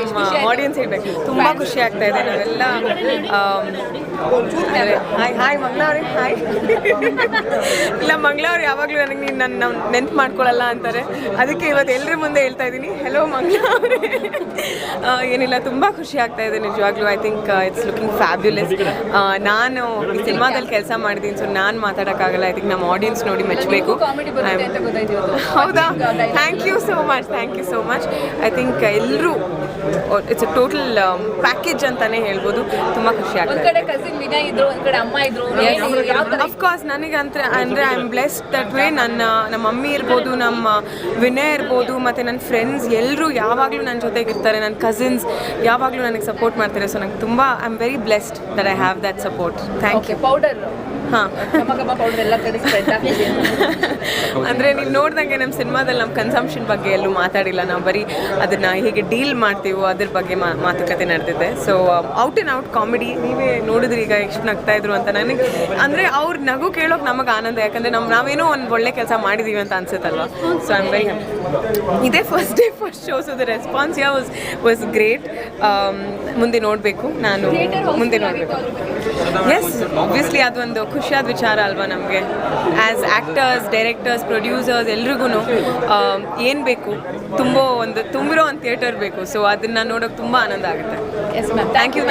ನಮ್ಮ ಆಡಿಯನ್ಸ್ ಇರಬೇಕು. ತುಂಬ ಖುಷಿ ಆಗ್ತಾ ಇದೆ. ನಾವೆಲ್ಲ ಹಾಯ್ ಮಂಗಳವ್ರೆ, ಹಾಯ್. ಇಲ್ಲ ಮಂಗಳವ್ರು ಯಾವಾಗಲೂ ನನಗೆ ನೀನು ನನ್ನ ನೆನ್ಪು ಮಾಡ್ಕೊಳ್ಳಲ್ಲ ಅಂತಾರೆ, ಅದಕ್ಕೆ ಇವತ್ತು ಎಲ್ಲರ ಮುಂದೆ ಹೇಳ್ತಾ ಇದ್ದೀನಿ, ಹೆಲೋ ಮಂಗಳವ್ರೆ. ಏನಿಲ್ಲ, ತುಂಬ ಖುಷಿ ಆಗ್ತಾ ಇದೆ ನಿಜವಾಗ್ಲೂ. I think it's looking fabulous. ನಾನು ಈ ಸಿನಿಮಾದಲ್ಲಿ ಕೆಲಸ ಮಾಡಿದ್ದೀನಿ, ಸೊ ನಾನು ಮಾತಾಡೋಕ್ಕಾಗಲ್ಲ. ಐ ಥಿಂಕ್ ನಮ್ಮ ಆಡಿಯನ್ಸ್ ನೋಡಿ ಮೆಚ್ಚಬೇಕು. ಹೌದಾ? Thank you so much. I think ಎಲ್ಲರೂ ಇಟ್ಸ್ ಅ ಟೋಟಲ್ ಪ್ಯಾಕೇಜ್ ಅಂತಲೇ ಹೇಳ್ಬೋದು. ತುಂಬ ಖುಷಿ ಆಗ್ತದೆ. ಅಫ್ಕೋರ್ಸ್ ನನಗೆ ಅಂದರೆ I am blessed that way. ನಮ್ಮ ಮಮ್ಮಿ ಇರ್ಬೋದು, ನಮ್ಮ ವಿನಯ್ ಇರ್ಬೋದು, ಮತ್ತು ನನ್ನ ಫ್ರೆಂಡ್ಸ್ ಎಲ್ಲರೂ ಯಾವಾಗಲೂ ನನ್ನ ಜೊತೆಗೆ ಇರ್ತಾರೆ. ನನ್ನ ಕಸಿನ್ಸ್ ಯಾವಾಗಲೂ ನನಗೆ ಸಪೋರ್ಟ್ ಮಾಡ್ತಾರೆ. ಸೊ ನಂಗೆ ತುಂಬ I am very blessed that I have that support. Thank you. Powder ಹಾಂ, ಅಂದರೆ ನೀವು ನೋಡ್ದಂಗೆ ನಮ್ಮ ಸಿನಿಮಾದಲ್ಲಿ ನಮ್ಮ ಕನ್ಸಂಪ್ಷನ್ ಬಗ್ಗೆ ಎಲ್ಲೂ ಮಾತಾಡಿಲ್ಲ. ನಾವು ಬರೀ ಅದನ್ನು ಹೇಗೆ ಡೀಲ್ ಮಾಡ್ತೀವೋ ಅದ್ರ ಬಗ್ಗೆ ಮಾತುಕತೆ ನಡೆದಿದೆ. So out and out comedy. ನೀವೇ ನೋಡಿದ್ರಿ ಈಗ ಎಷ್ಟು ನಗ್ತಾ ಇದ್ರು ಅಂತ. ನನಗೆ ಅಂದರೆ ಅವ್ರ ನಗು ಕೇಳೋಕೆ ನಮಗೆ ಆನಂದ, ಯಾಕಂದರೆ ನಾವೇನೋ ಒಂದು ಒಳ್ಳೆ ಕೆಲಸ ಮಾಡಿದ್ದೀವಿ ಅಂತ ಅನ್ಸುತ್ತಲ್ವ. So I am very happy. ಇದೇ first show, so the response was great. ಮುಂದೆ ನೋಡಬೇಕು, ನಾನು ಮುಂದೆ ನೋಡಬೇಕು. ಎಸ್, ಆಬ್ವಿಯಸ್ಲಿ ಅದೊಂದು ಖುಷಿಯಾದ ವಿಚಾರ ಅಲ್ವಾ ನಮಗೆ. ಆ್ಯಸ್ ಆ್ಯಕ್ಟರ್ಸ್, ಡೈರೆಕ್ಟರ್ಸ್, ಪ್ರೊಡ್ಯೂಸರ್ಸ್ ಎಲ್ರಿಗೂ ಏನು ಬೇಕು, ತುಂಬಿರೋ ಒಂದು ಥಿಯೇಟರ್ ಬೇಕು. ಸೊ ಅದನ್ನು ನೋಡೋಕೆ ತುಂಬ ಆನಂದ ಆಗುತ್ತೆ. Yes ma'am, thank you.